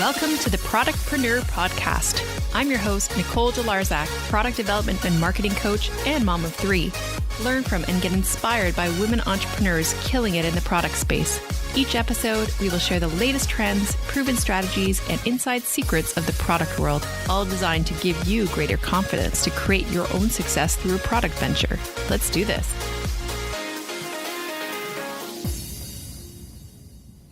Welcome to the Productpreneur Podcast. I'm your host, Nicole Jelarzak, product development and marketing coach and mom of three. Learn from and get inspired by women entrepreneurs killing it in the product space. Each episode, we will share the latest trends, proven strategies, and inside secrets of the product world, all designed to give you greater confidence to create your own success through a product venture. Let's do this.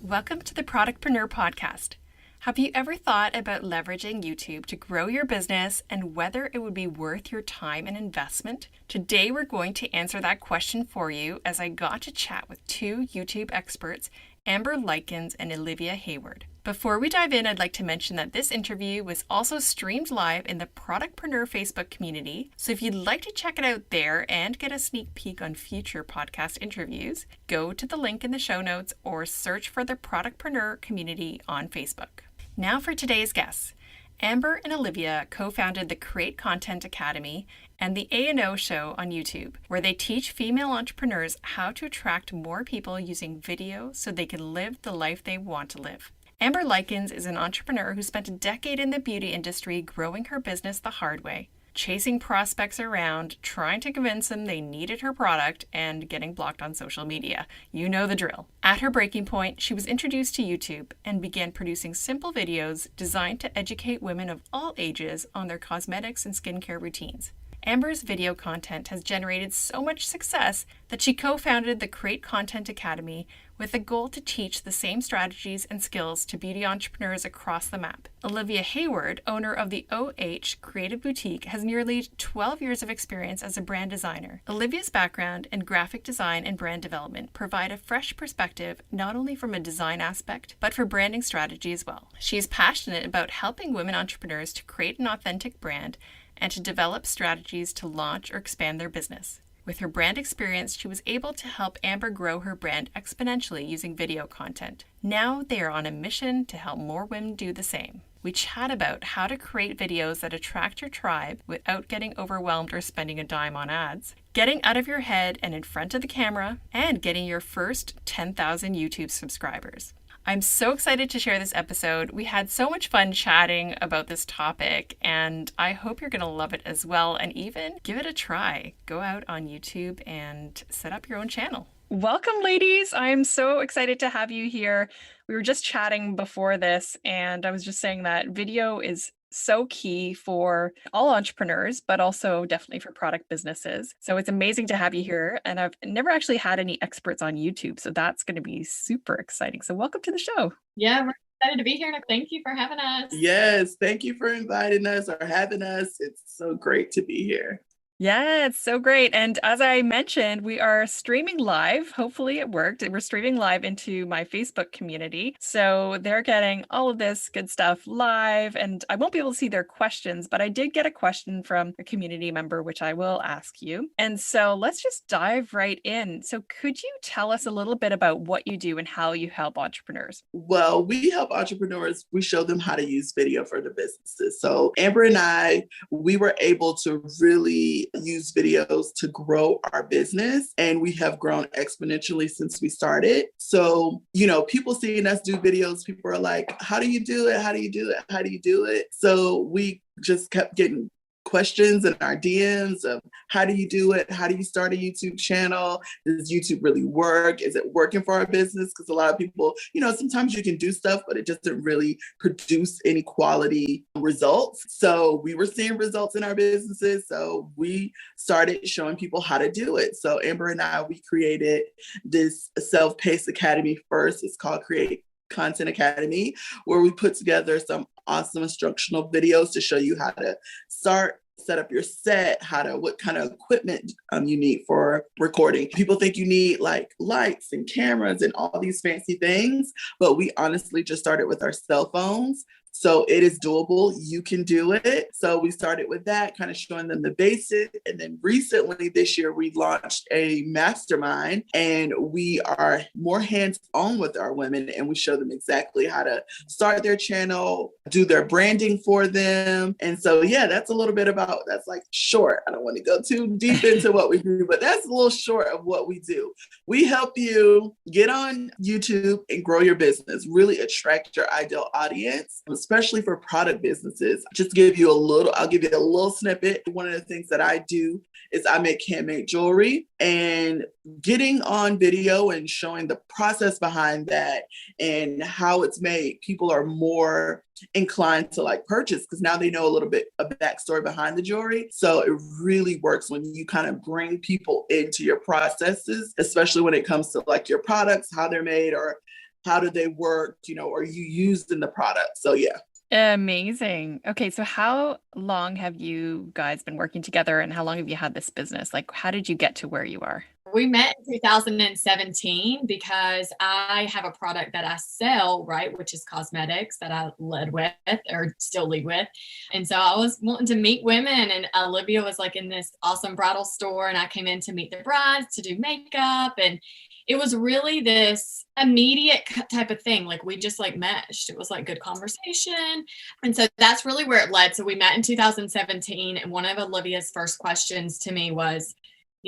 Welcome to the Productpreneur Podcast. Have you ever thought about leveraging YouTube to grow your business and whether it would be worth your time and investment? Today, we're going to answer that question for you as I got to chat with two YouTube experts, Amber Lykins and Olivia Heyward. Before we dive in, I'd like to mention that this interview was also streamed live in the Productpreneur Facebook community. So if you'd like to check it out there and get a sneak peek on future podcast interviews, go to the link in the show notes or search for the Productpreneur community on Facebook. Now for today's guests. Amber and Olivia co-founded the Create Content Academy and the A&O Show on YouTube, where they teach female entrepreneurs how to attract more people using video so they can live the life they want to live. Amber Lykins is an entrepreneur who spent a decade in the beauty industry growing her business the hard way, chasing prospects around, trying to convince them they needed her product, and getting blocked on social media. You know the drill. At her breaking point, she was introduced to YouTube and began producing simple videos designed to educate women of all ages on their cosmetics and skincare routines. Amber's video content has generated so much success that she co-founded the Create Content Academy with a goal to teach the same strategies and skills to beauty entrepreneurs across the map. Olivia Heyward, owner of the OH Creative Boutique, has nearly 12 years of experience as a brand designer. Olivia's background in graphic design and brand development provide a fresh perspective not only from a design aspect, but for branding strategy as well. She is passionate about helping women entrepreneurs to create an authentic brand and to develop strategies to launch or expand their business. With her brand experience, she was able to help Amber grow her brand exponentially using video content. Now they are on a mission to help more women do the same. We chat about how to create videos that attract your tribe without getting overwhelmed or spending a dime on ads, getting out of your head and in front of the camera, and getting your first 10,000 YouTube subscribers. I'm so excited to share this episode. We had so much fun chatting about this topic, and I hope you're going to love it as well, and even give it a try. Go out on YouTube and set up your own channel. Welcome, ladies. I'm so excited to have you here. We were just chatting before this, and I was just saying that video is so key for all entrepreneurs, but also definitely for product businesses. So it's amazing to have you here. And I've never actually had any experts on YouTube. So that's going to be super exciting. So welcome to the show. Yeah, we're excited to be here. Thank you for having us. Yes, thank you for inviting us or having us. It's so great to be here. Yeah, it's so great. And as I mentioned, we are streaming live. Hopefully it worked. We're streaming live into my Facebook community. So they're getting all of this good stuff live. And I won't be able to see their questions, but I did get a question from a community member, which I will ask you. And so let's just dive right in. So could you tell us a little bit about what you do and how you help entrepreneurs? Well, we help entrepreneurs. We show them how to use video for their businesses. So Amber and I, we were able to really use videos to grow our business, and we have grown exponentially since we started. So, people seeing us do videos, people are like, how do you do it? How do you do it? How do you do it? So we just kept getting questions in our DMs of how do you do it? How do you start a YouTube channel? Does YouTube really work? Is it working for our business? Because a lot of people, sometimes you can do stuff, but it doesn't really produce any quality results. So we were seeing results in our businesses. So we started showing people how to do it. So Amber and I, we created this self-paced academy first. It's called Create Content Academy, where we put together some awesome instructional videos to show you how to set up your set, what kind of equipment you need for recording. People think you need like lights and cameras and all these fancy things, but we honestly just started with our cell phones. So it is doable. You can do it. So we started with that, kind of showing them the basics. And then recently this year, we launched a mastermind, and we are more hands-on with our women, and we show them exactly how to start their channel, do their branding for them. And so, yeah, that's a little bit about, that's like short. I don't want to go too deep into what we do, but that's a little short of what we do. We help you get on YouTube and grow your business, really attract your ideal audience especially for product businesses. Just to give you I'll give you a little snippet. One of the things that I do is I make handmade jewelry, and getting on video and showing the process behind that and how it's made, people are more inclined to like purchase because now they know a little bit of backstory behind the jewelry. So it really works when you kind of bring people into your processes, especially when it comes to like your products, how they're made, or how do they work, are you used in the product? So yeah. Amazing. Okay, so how long have you guys been working together and how long have you had this business? Like, how did you get to where you are? We met in 2017 because I have a product that I sell, right, which is cosmetics that I led with or still lead with. And so I was wanting to meet women, and Olivia was like in this awesome bridal store, and I came in to meet the brides to do makeup, and it was really this immediate type of thing. Like we just like meshed. It was like good conversation. And so that's really where it led. So we met in 2017. And one of Olivia's first questions to me was,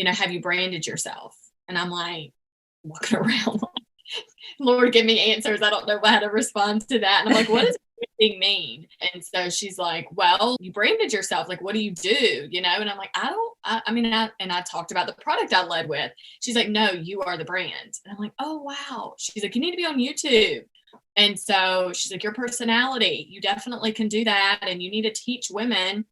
have you branded yourself? And I'm like, walking around, Lord, give me answers. I don't know how to respond to that. And I'm like, what does branding mean? And so she's like, well, you branded yourself. Like, what do you do? And I'm like, I talked about the product I led with. She's like, no, you are the brand. And I'm like, oh, wow. She's like, you need to be on YouTube. And so she's like, your personality, you definitely can do that. And you need to teach women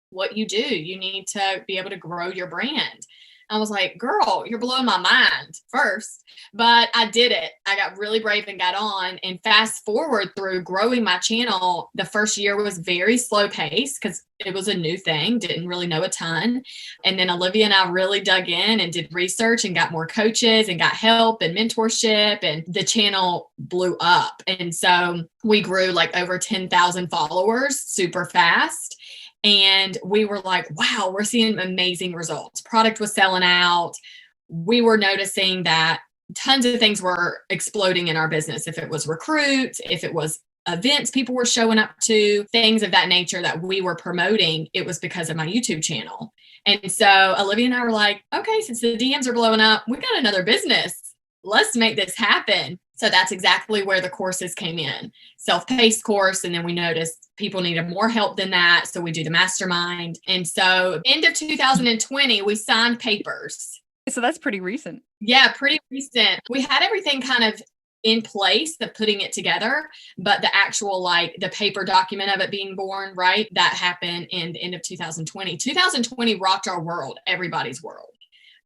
what you do. You need to be able to grow your brand. I was like, girl, you're blowing my mind first, but I did it. I got really brave and got on, and fast forward through growing my channel. The first year was very slow pace because it was a new thing, didn't really know a ton. And then Olivia and I really dug in and did research and got more coaches and got help and mentorship, and the channel blew up. And so we grew like over 10,000 followers super fast. And we were like, wow, we're seeing amazing results. Product was selling out. We were noticing that tons of things were exploding in our business. If it was recruits, if it was events people were showing up to, things of that nature that we were promoting, it was because of my YouTube channel. And so Olivia and I were like, okay, since the DMs are blowing up, we got another business. Let's make this happen. So that's exactly where the courses came in. Self-paced course. And then we noticed people needed more help than that. So we do the mastermind. And so end of 2020, we signed papers. So that's pretty recent. Yeah, pretty recent. We had everything kind of in place of putting it together, but the actual like the paper document of it being born, right? That happened in the end of 2020. 2020 rocked our world, everybody's world.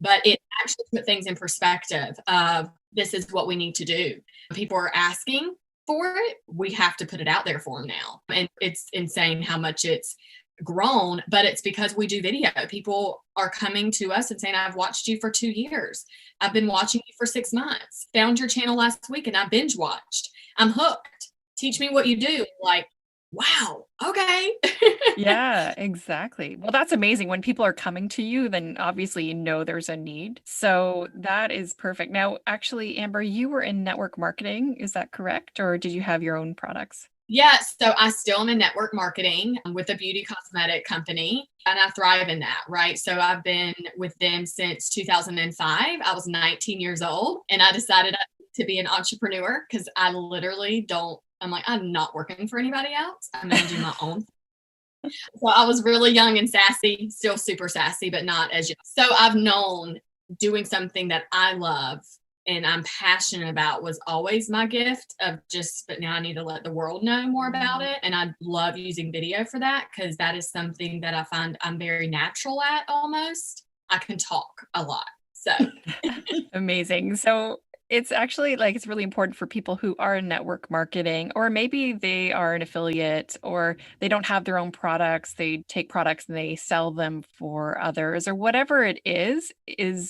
But it actually put things in perspective of this is what we need to do. People are asking for it. We have to put it out there for them now. And it's insane how much it's grown, but it's because we do video. People are coming to us and saying, I've watched you for 2 years. I've been watching you for 6 months. Found your channel last week and I binge watched. I'm hooked. Teach me what you do. Like, wow. Okay. Yeah, exactly. Well, that's amazing. When people are coming to you, then obviously there's a need. So that is perfect. Now, actually, Amber, you were in network marketing. Is that correct? Or did you have your own products? Yeah, so I still am in network marketing with a beauty cosmetic company, and I thrive in that, right? So I've been with them since 2005. I was 19 years old, and I decided to be an entrepreneur because I literally don't, I'm like, I'm not working for anybody else. I'm managing my own. So I was really young and sassy, still super sassy, but not as young. So I've known doing something that I love and I'm passionate about was always my gift of just, but now I need to let the world know more about it. And I love using video for that because that is something that I find I'm very natural at almost. I can talk a lot. So Amazing. So it's actually like it's really important for people who are in network marketing, or maybe they are an affiliate or they don't have their own products. They take products and they sell them for others or whatever it is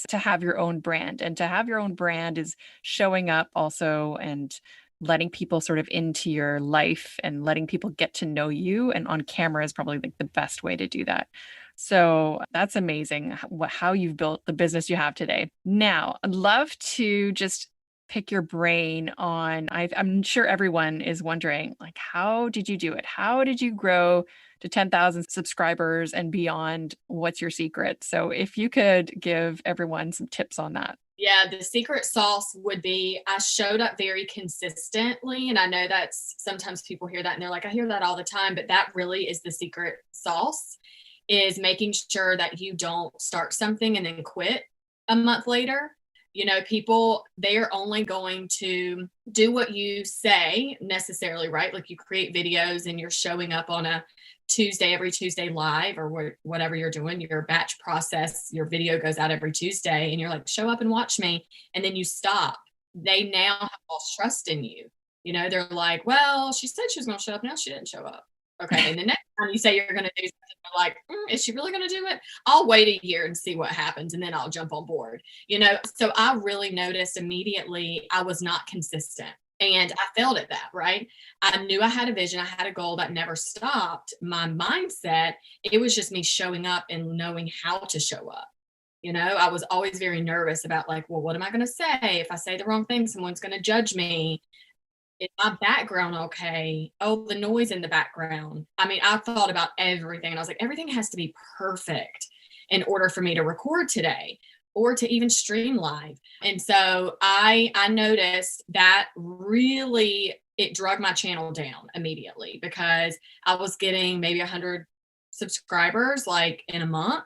to have your own brand. And to have your own brand is showing up also and letting people sort of into your life and letting people get to know you. And on camera is probably like the best way to do that. So that's amazing how you've built the business you have today. Now, I'd love to just pick your brain on, I'm sure everyone is wondering, like, how did you do it? How did you grow to 10,000 subscribers and beyond? What's your secret? So if you could give everyone some tips on that. Yeah, the secret sauce would be I showed up very consistently. And I know that's sometimes people hear that and they're like, I hear that all the time, but that really is the secret sauce, is making sure that you don't start something and then quit a month later. You know, people, they are only going to do what you say necessarily, right? Like you create videos and you're showing up on a Tuesday, every Tuesday live, or whatever you're doing, your batch process, your video goes out every Tuesday and you're like, show up and watch me. And then you stop. They now have lost trust in you. You know, they're like, well, she said she was going to show up. Now she didn't show up. Okay. And the next time you say you're going to do something, they're like, is she really going to do it? I'll wait a year and see what happens. And then I'll jump on board, you know? So I really noticed immediately I was not consistent. And I failed at that, right? I knew I had a vision. I had a goal that never stopped. My mindset, it was just me showing up and knowing how to show up. You know, I was always very nervous about like, well, what am I going to say? If I say the wrong thing, someone's going to judge me. Is my background okay? Oh, the noise in the background. I mean, I thought about everything and I was like, everything has to be perfect in order for me to record today or to even stream live. And so I noticed that really it drug my channel down immediately, because I was getting maybe 100 subscribers like in a month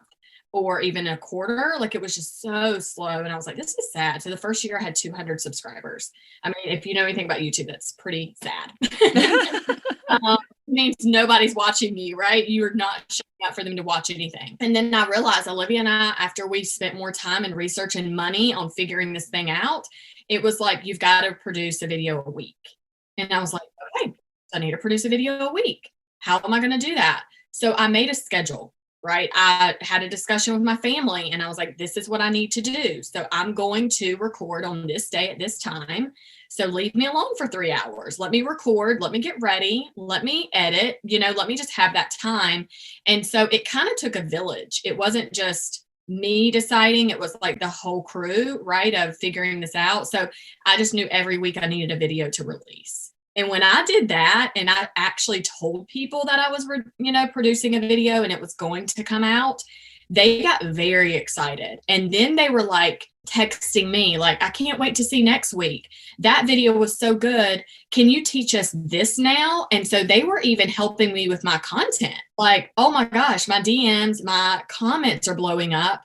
or even a quarter. Like it was just so slow. And I was like, this is sad. So the first year I had 200 subscribers. I mean, if you know anything about YouTube, that's pretty sad. Means nobody's watching you, right? You're not showing up for them to watch anything. And then I realized Olivia and I, after we spent more time and research and money on figuring this thing out, it was like, you've got to produce a video a week. And I was like, okay, I need to produce a video a week. How am I going to do that? So I made a schedule, right? I had a discussion with my family and I was like, this is what I need to do. So I'm going to record on this day at this time. So leave me alone for 3 hours. Let me record. Let me get ready. Let me edit, you know, let me just have that time. And so it kind of took a village. It wasn't just me deciding, it was like the whole crew, right, of figuring this out. So I just knew every week I needed a video to release. And when I did that, and I actually told people that I was, producing a video and it was going to come out, they got very excited. And then they were like texting me, like, I can't wait to see next week. That video was so good. Can you teach us this now? And so they were even helping me with my content. Like, oh my gosh, my DMs, my comments are blowing up.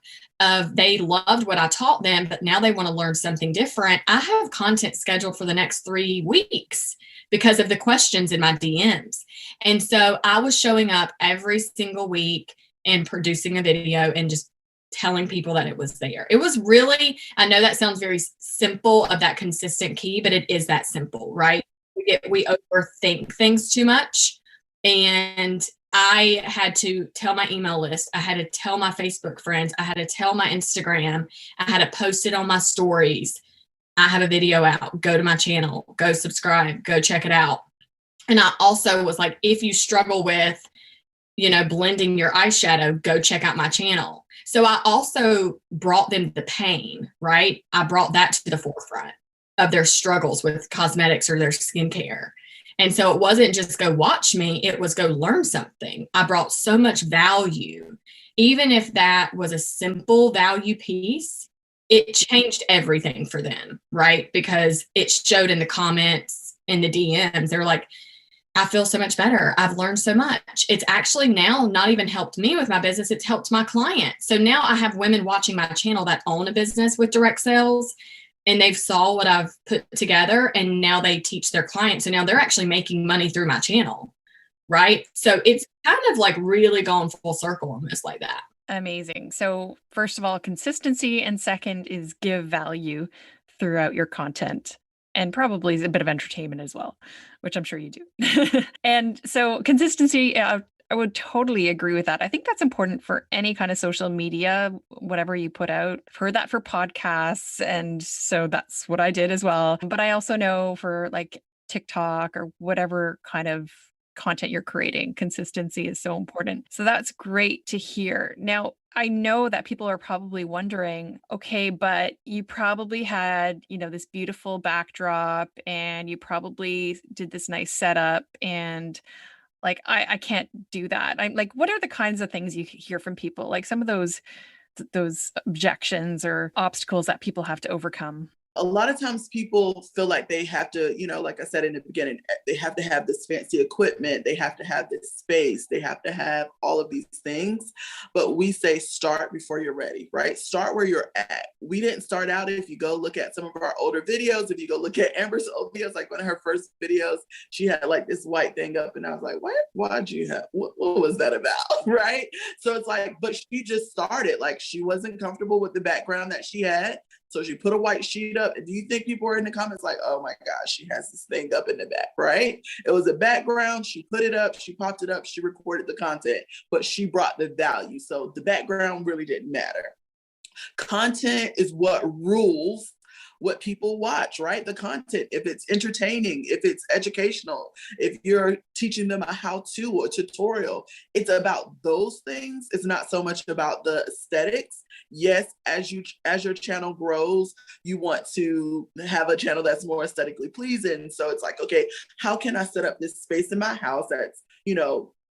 They loved what I taught them, but now they want to learn something different. I have content scheduled for the next 3 weeks because of the questions in my DMs. And so I was showing up every single week and producing a video and just telling people that it was there. It was really, I know that sounds very simple of that consistent key, but it is that simple, right? We overthink things too much. And I had to tell my email list. I had to tell my Facebook friends. I had to tell my Instagram. I had to post it on my stories. I have a video out. Go to my channel. Go subscribe. Go check it out. And I also was like, if you struggle with, blending your eyeshadow, go check out my channel. So I also brought them the pain, right? I brought that to the forefront of their struggles with cosmetics or their skincare. And so it wasn't just go watch me, it was go learn something. I brought so much value. Even if that was a simple value piece, it changed everything for them, right? Because it showed in the comments, in the DMs. They're like, I feel so much better. I've learned so much. It's actually now not even helped me with my business. It's helped my clients. So now I have women watching my channel that own a business with direct sales, and they've saw what I've put together, and now they teach their clients. And now they're actually making money through my channel. Right. So it's kind of like really gone full circle on this like that. Amazing. So first of all, consistency, and second is give value throughout your content. And probably a bit of entertainment as well, which I'm sure you do. And so consistency, I would totally agree with that. I think that's important for any kind of social media, whatever you put out. I've heard that for podcasts. And so that's what I did as well. But I also know for like TikTok or whatever kind of content you're creating, consistency is so important. So that's great to hear. Now, I know that people are probably wondering, okay, but you probably had, this beautiful backdrop and you probably did this nice setup and like I can't do that. I'm like, what are the kinds of things you hear from people? Like some of those objections or obstacles that people have to overcome. A lot of times people feel like they have to, like I said in the beginning, they have to have this fancy equipment, they have to have this space, they have to have all of these things. But we say start before you're ready, right? Start where you're at. We didn't start out, if you go look at some of our older videos, if you go look at Amber's old videos, like one of her first videos, she had like this white thing up and I was like, what? Why'd you have, what was that about? Right? So it's like, but she just started, like she wasn't comfortable with the background that she had. So she put a white sheet up. And do you think people were in the comments like, oh my gosh, she has this thing up in the back, right? It was a background. She put it up, she popped it up, she recorded the content, but she brought the value. So the background really didn't matter. Content is what rules what people watch, right? The content, if it's entertaining, if it's educational, if you're teaching them a how-to or tutorial, it's about those things. It's not so much about the aesthetics. Yes, as your channel grows, you want to have a channel that's more aesthetically pleasing. So it's like, okay, how can I set up this space in my house that's,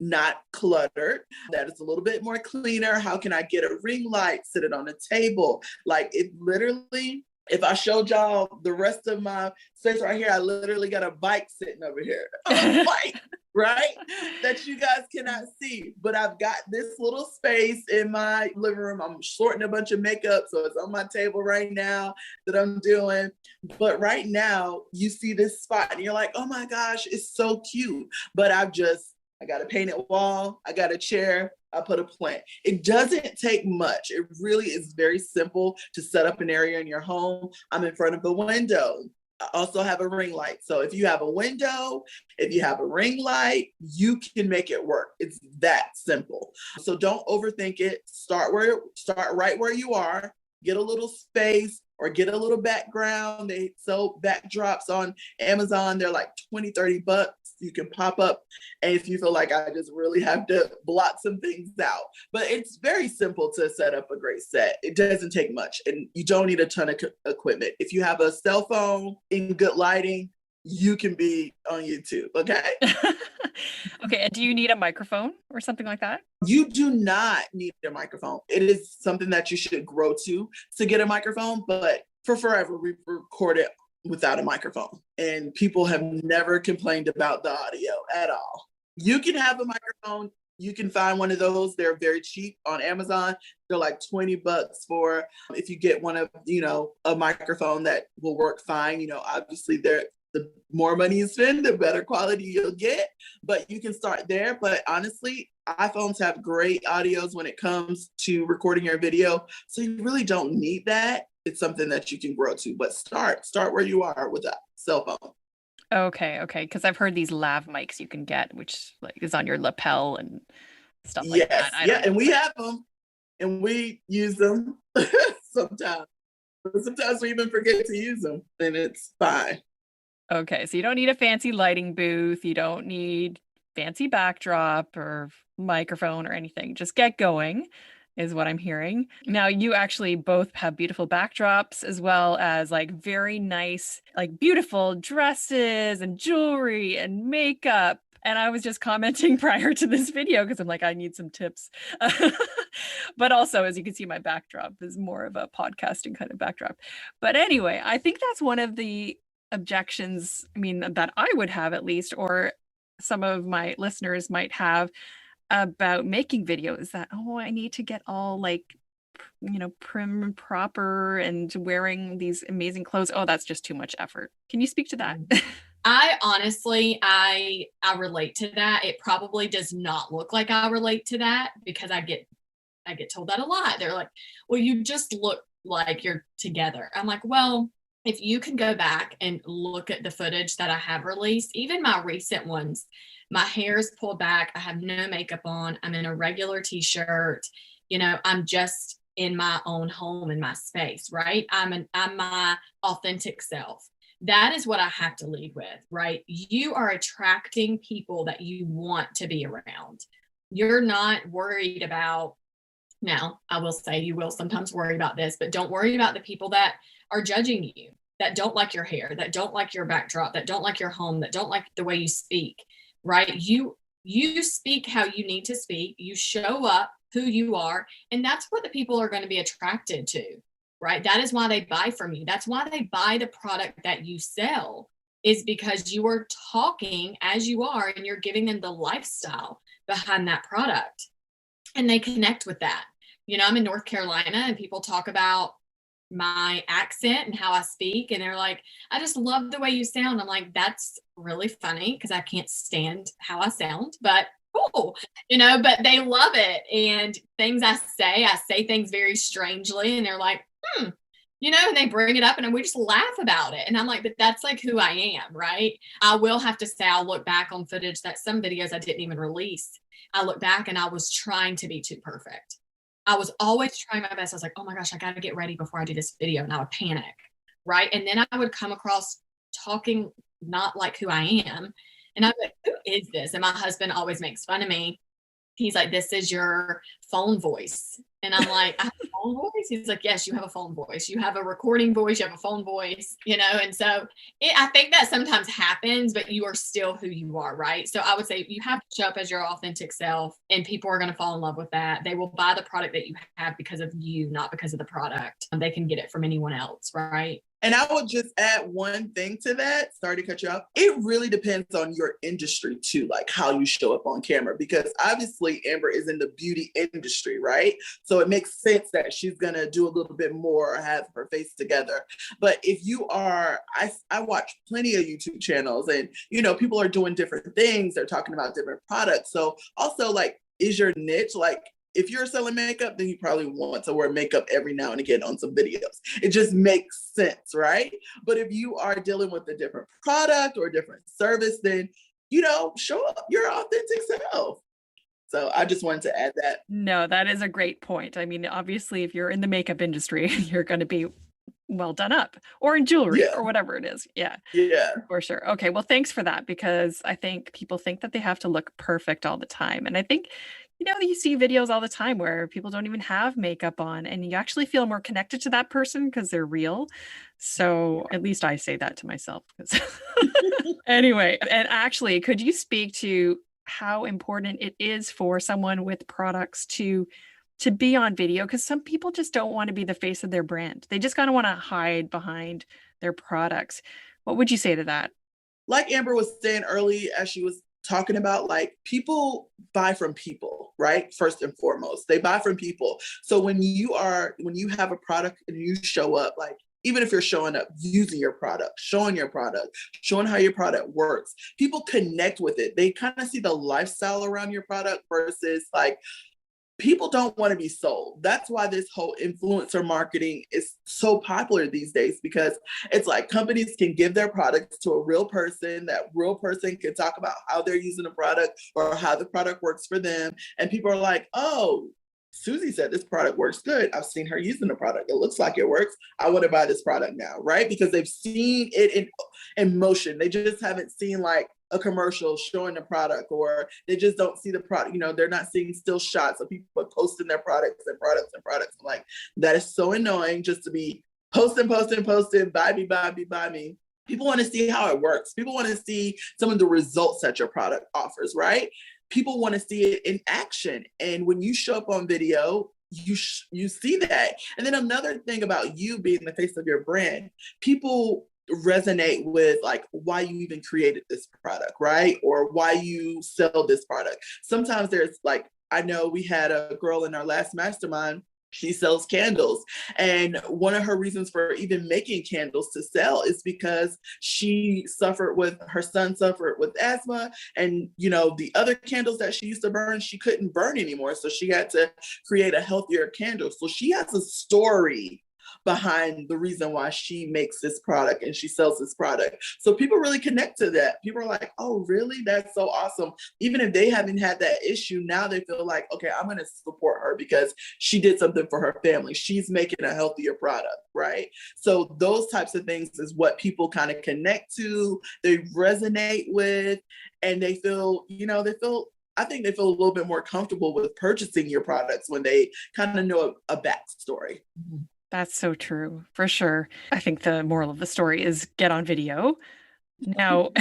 not cluttered, that is a little bit more cleaner? How can I get a ring light, sit it on a table? Like it literally, if I showed y'all the rest of my space right here, I literally got a bike sitting over here on a bike, right? That you guys cannot see. But I've got this little space in my living room. I'm sorting a bunch of makeup, so it's on my table right now that I'm doing. But right now, you see this spot and you're like, oh my gosh, it's so cute. But I got a painted wall, I got a chair, I put a plant. It doesn't take much. It really is very simple to set up an area in your home. I'm in front of the window. I also have a ring light. So if you have a window, if you have a ring light, you can make it work. It's that simple. So don't overthink it. Start right where you are. Get a little space or get a little background. They sell backdrops on Amazon. They're like $20-$30. You can pop up. And if you feel like I just really have to block some things out, but it's very simple to set up a great set. It doesn't take much and you don't need a ton of equipment. If you have a cell phone in good lighting, you can be on YouTube. Okay. Okay. And do you need a microphone or something like that? You do not need a microphone. It is something that you should grow to get a microphone, but for forever, we've recorded without a microphone and people have never complained about the audio at all. You can have a microphone. You can find one of those. They're very cheap on Amazon. They're like $20 for, if you get one of, a microphone that will work fine. Obviously the more money you spend, the better quality you'll get, but you can start there. But honestly, iPhones have great audios when it comes to recording your video. So you really don't need that. It's something that you can grow to, but start where you are with a cell phone. Okay. Because I've heard these lav mics you can get, which like is on your lapel and stuff like that. Yeah, and we have them and we use them sometimes. But sometimes we even forget to use them and it's fine. Okay, so you don't need a fancy lighting booth. You don't need fancy backdrop or microphone or anything. Just get going is what I'm hearing. Now, you actually both have beautiful backdrops as well as like very nice, like beautiful dresses and jewelry and makeup. And I was just commenting prior to this video because I'm like, I need some tips. But also, as you can see, my backdrop is more of a podcasting kind of backdrop. But anyway, I think that's one of the objections, that I would have at least, or some of my listeners might have about making videos that, I need to get all like, prim and proper and wearing these amazing clothes. Oh, that's just too much effort. Can you speak to that? I honestly, I relate to that. It probably does not look like I relate to that because I get told that a lot. They're like, well, you just look like you're together. I'm like, well, if you can go back and look at the footage that I have released, even my recent ones, my hair is pulled back. I have no makeup on. I'm in a regular t-shirt. I'm just in my own home, in my space, right? I'm my authentic self. That is what I have to lead with, right? You are attracting people that you want to be around. You're not worried about Now, I will say you will sometimes worry about this, but don't worry about the people that are judging you, that don't like your hair, that don't like your backdrop, that don't like your home, that don't like the way you speak, right? You speak how you need to speak. You show up who you are, and that's what the people are going to be attracted to, right? That is why they buy from you. That's why they buy the product that you sell, is because you are talking as you are and you're giving them the lifestyle behind that product, and they connect with that. You know, I'm in North Carolina and people talk about my accent and how I speak, and they're like, I just love the way you sound. I'm like, that's really funny because I can't stand how I sound, but cool, you know, but they love it. And things I say things very strangely, and they're like, you know, and they bring it up and we just laugh about it. And I'm like, but that's like who I am, right? I will have to say, I'll look back on footage that some videos I didn't even release. I look back and I was trying to be too perfect. I was always trying my best. I was like, oh my gosh, I got to get ready before I do this video. And I would panic, right? And then I would come across talking not like who I am. And I'm like, who is this? And my husband always makes fun of me. He's like, this is your phone voice. And I'm like, I have a phone voice? He's like, yes, you have a phone voice. You have a recording voice. You have a phone voice, you know? And so I think that sometimes happens, but you are still who you are, right? So I would say you have to show up as your authentic self, and people are going to fall in love with that. They will buy the product that you have because of you, not because of the product. They can get it from anyone else, right? And I would just add one thing to that. Sorry to cut you off. It really depends on your industry too, like how you show up on camera, because obviously Amber is in the beauty industry, right? So it makes sense that she's going to do a little bit more, have her face together. But if you are, I watch plenty of YouTube channels, and, you know, people are doing different things. They're talking about different products. So also, like, is your niche, like, if you're selling makeup, then you probably want to wear makeup every now and again on some videos. It just makes sense, right? But if you are dealing with a different product or a different service, then, you know, show up your authentic self. So I just wanted to add that. No, that is a great point. I mean, obviously, if you're in the makeup industry, you're going to be well done up, or in jewelry, Yeah. or whatever it is. Yeah, Yeah. for sure. Okay, well, thanks for that, because I think people think that they have to look perfect all the time. And I think, you know, you see videos all the time where people don't even have makeup on, and you actually feel more connected to that person because they're real. So at least I say that to myself. 'Cause anyway, and actually, could you speak to how important it is for someone with products to be on video? Because some people just don't want to be the face of their brand. They just kind of want to hide behind their products. What would you say to that? Like Amber was saying early, as she was talking about, like, people buy from people, right? First and foremost, they buy from people. So when you have a product and you show up, like, even if you're showing up using your product, showing how your product works, people connect with it. They kind of see the lifestyle around your product versus, like, people don't want to be sold. That's why this whole influencer marketing is so popular these days, because it's like companies can give their products to a real person. That real person can talk about how they're using the product or how the product works for them. And people are like, oh, Susie said this product works good. I've seen her using the product. It looks like it works. I want to buy this product now, right? Because they've seen it in motion. They just haven't seen, like, a commercial showing the product, or they just don't see the product. You know, they're not seeing still shots of people posting their products. I'm like, that is so annoying, just to be posting, buy me. People want to see how it works. People want to see some of the results that your product offers, right? People want to see it in action. And when you show up on video, you see that. And then another thing about you being the face of your brand, people resonate with, like, why you even created this product, right? Or why you sell this product. Sometimes there's, like, I know we had a girl in our last mastermind. She sells candles. And one of her reasons for even making candles to sell is because her son suffered with asthma. And, you know, the other candles that she used to burn, she couldn't burn anymore. So she had to create a healthier candle. So she has a story behind the reason why she makes this product and she sells this product. So people really connect to that. People are like, oh, really? That's so awesome. Even if they haven't had that issue, now they feel like, okay, I'm going to support her because she did something for her family. She's making a healthier product, right? So those types of things is what people kind of connect to, they resonate with, and they feel, I think they feel a little bit more comfortable with purchasing your products when they kind of know a backstory. That's so true, for sure. I think the moral of the story is get on video. Now,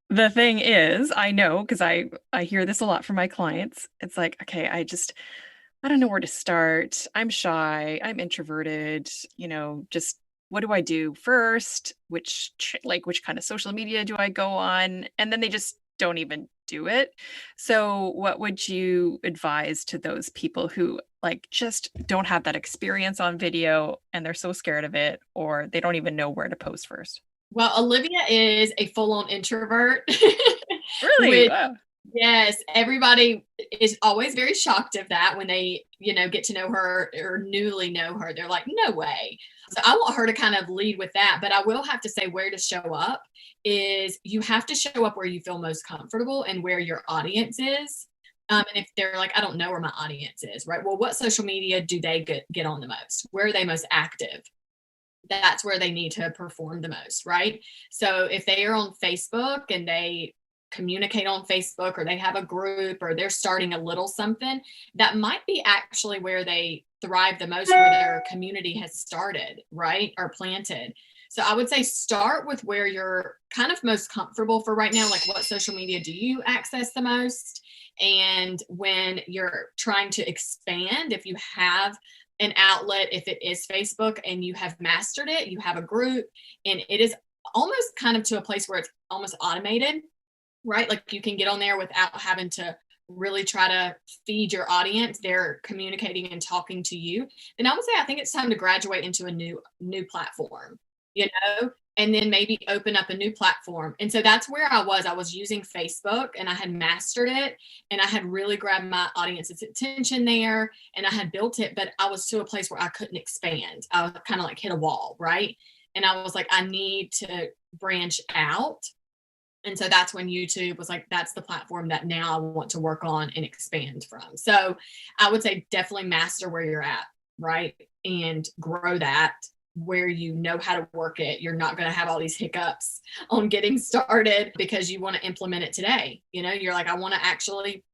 the thing is, I know because I hear this a lot from my clients. It's like, okay, I don't know where to start. I'm shy. I'm introverted. Just what do I do first? Which kind of social media do I go on? And then they just don't even do it. So, what would you advise to those people who just don't have that experience on video and they're so scared of it, or they don't even know where to post first? Well, Olivia is a full-on introvert. Really? Which, Wow. yes, everybody is always very shocked of that when they, get to know her or newly know her. They're like, no way. So I want her to kind of lead with that. But I will have to say where to show up is you have to show up where you feel most comfortable and where your audience is. And if they're like, I don't know where my audience is, right? Well, what social media do they get on the most? Where are they most active? That's where they need to perform the most, right? So if they are on Facebook and they communicate on Facebook, or they have a group, or they're starting a little something, that might be actually where they thrive the most, where their community has started, right? Or planted. So I would say start with where you're kind of most comfortable for right now. Like, what social media do you access the most? And when you're trying to expand, if you have an outlet, if it is Facebook and you have mastered it, you have a group, and it is almost kind of to a place where it's almost automated, right? Like you can get on there without having to really try to feed your audience. They're communicating and talking to you. Then I would say, I think it's time to graduate into a new platform, and then maybe open up a new platform. And so that's where I was using Facebook, and I had mastered it, and I had really grabbed my audience's attention there, and I had built it, but I was to a place where I couldn't expand. I was kind of like hit a wall, right? And I was like, I need to branch out. And so that's when YouTube was like, that's the platform that now I want to work on and expand from. So I would say definitely master where you're at, right? And grow that where you know how to work it. You're not going to have all these hiccups on getting started because you want to implement it today. You're like, I want to actually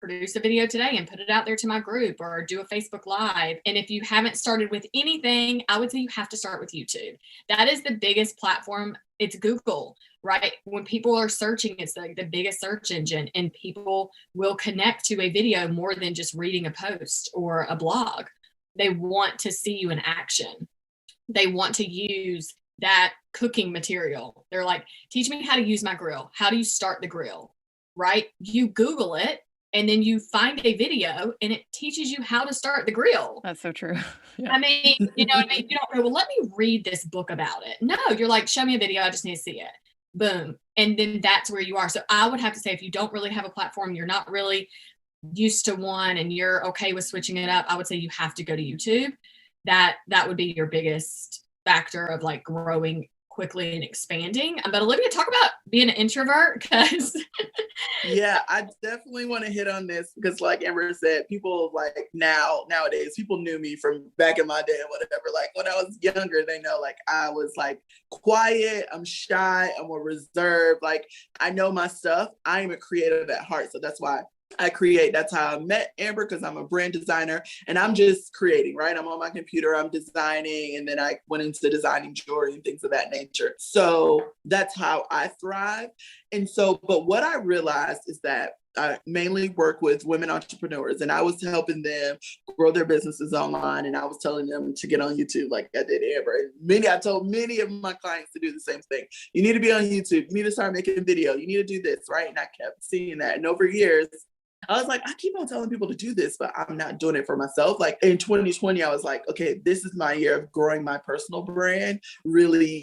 produce a video today and put it out there to my group, or do a Facebook Live. And if you haven't started with anything, I would say you have to start with YouTube. That is the biggest platform. It's Google, right? When people are searching, it's like the biggest search engine, and people will connect to a video more than just reading a post or a blog. They want to see you in action. They want to use that cooking material. They're like, teach me how to use my grill. How do you start the grill, right? You Google it, and then you find a video, and it teaches you how to start the grill. That's so true. Yeah. I mean, you know what I mean? You don't go, well, let me read this book about it. No, you're like, show me a video. I just need to see it. Boom. And then that's where you are. So I would have to say, if you don't really have a platform, you're not really used to one, and you're okay with switching it up, I would say you have to go to YouTube. That would be your biggest factor of like growing quickly and expanding. But Olivia, talk about being an introvert, because yeah, I definitely want to hit on this, because like Amber said, people like nowadays, people knew me from back in my day or whatever. Like when I was younger, they know like I was like quiet, I'm shy, I'm more reserved. Like I know my stuff. I am a creative at heart. So that's why I create. That's how I met Amber, because I'm a brand designer and I'm just creating, right? I'm on my computer, I'm designing, and then I went into designing jewelry and things of that nature. So that's how I thrive. And so, but what I realized is that I mainly work with women entrepreneurs, and I was helping them grow their businesses online, and I was telling them to get on YouTube like I did Amber. And I told many of my clients to do the same thing. You need to be on YouTube. You need to start making a video. You need to do this, right? And I kept seeing that. And over years, I was like, I keep on telling people to do this, but I'm not doing it for myself. Like in 2020, I was like, okay, this is my year of growing my personal brand, really,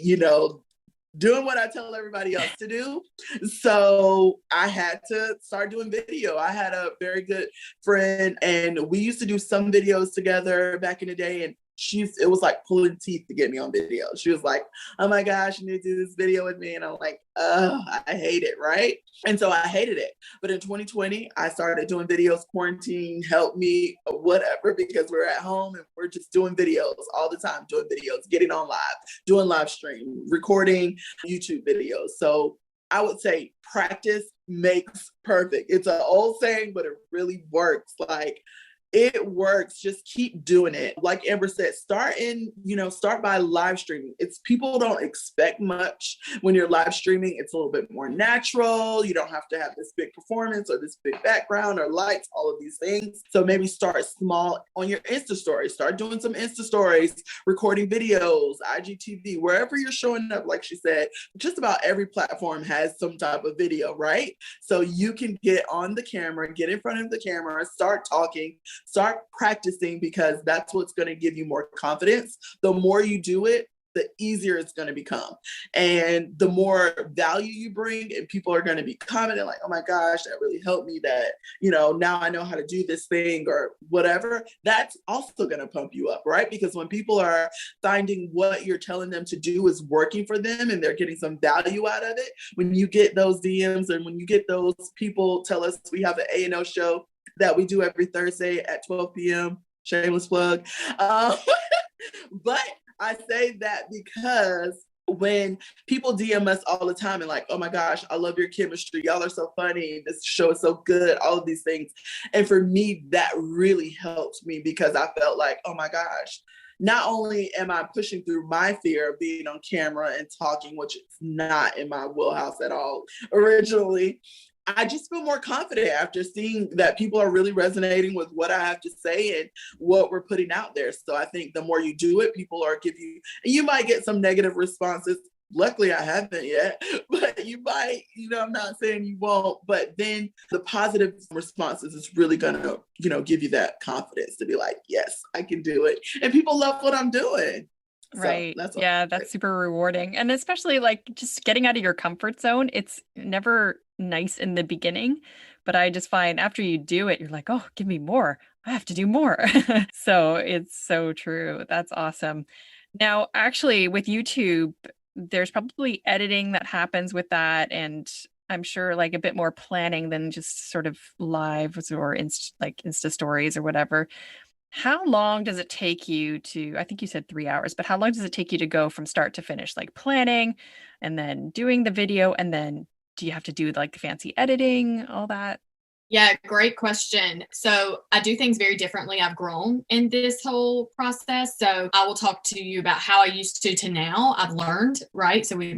doing what I tell everybody else to do. So I had to start doing video. I had a very good friend, and we used to do some videos together back in the day. And it was like pulling teeth to get me on video. She was like, oh my gosh, you need to do this video with me. And I'm like, oh, I hate it, right? And so I hated it. But in 2020, I started doing videos. Quarantine helped me, whatever, because we're at home and we're just doing videos all the time, doing videos, getting on live, doing live stream, recording YouTube videos. So I would say practice, makes perfect. It's an old saying, but it really works. Like, it works. Just keep doing it. Like Amber said, start by live streaming. It's people don't expect much when you're live streaming. It's a little bit more natural. You don't have to have this big performance or this big background or lights, all of these things. So maybe start small on your Insta stories. Start doing some Insta stories, recording videos, IGTV, wherever you're showing up. Like she said, just about every platform has some type of video, right? So you can get on the camera, get in front of the camera, start talking, start practicing, because that's what's going to give you more confidence. The more you do it, the easier it's going to become. And the more value you bring, and people are going to be commenting like, oh my gosh, that really helped me, that, now I know how to do this thing or whatever. That's also going to pump you up, right? Because when people are finding what you're telling them to do is working for them and they're getting some value out of it, when you get those DMs and when you get those people tell us, we have an A&O show that we do every Thursday at 12 p.m. Shameless plug. But I say that because when people DM us all the time and like, oh my gosh, I love your chemistry. Y'all are so funny. This show is so good. All of these things. And for me, that really helped me, because I felt like, oh my gosh, not only am I pushing through my fear of being on camera and talking, which is not in my wheelhouse at all originally, I just feel more confident after seeing that people are really resonating with what I have to say and what we're putting out there. So I think the more you do it, people are and you might get some negative responses. Luckily, I haven't yet, but you might, I'm not saying you won't, but then the positive responses is really going to, give you that confidence to be like, yes, I can do it. And people love what I'm doing. Right. So that's super rewarding. And especially like just getting out of your comfort zone. It's never nice in the beginning, but I just find after you do it, you're like, oh, give me more. I have to do more. So it's so true. That's awesome. Now, actually, with YouTube, there's probably editing that happens with that. And I'm sure like a bit more planning than just sort of lives or Insta stories or whatever. How long does it take you to, I think you said 3 hours, but how long does it take you to go from start to finish, like planning and then doing the video? And then do you have to do like the fancy editing, all that? Yeah, great question. So I do things very differently. I've grown in this whole process. So I will talk to you about how I used to now. I've learned, right? So we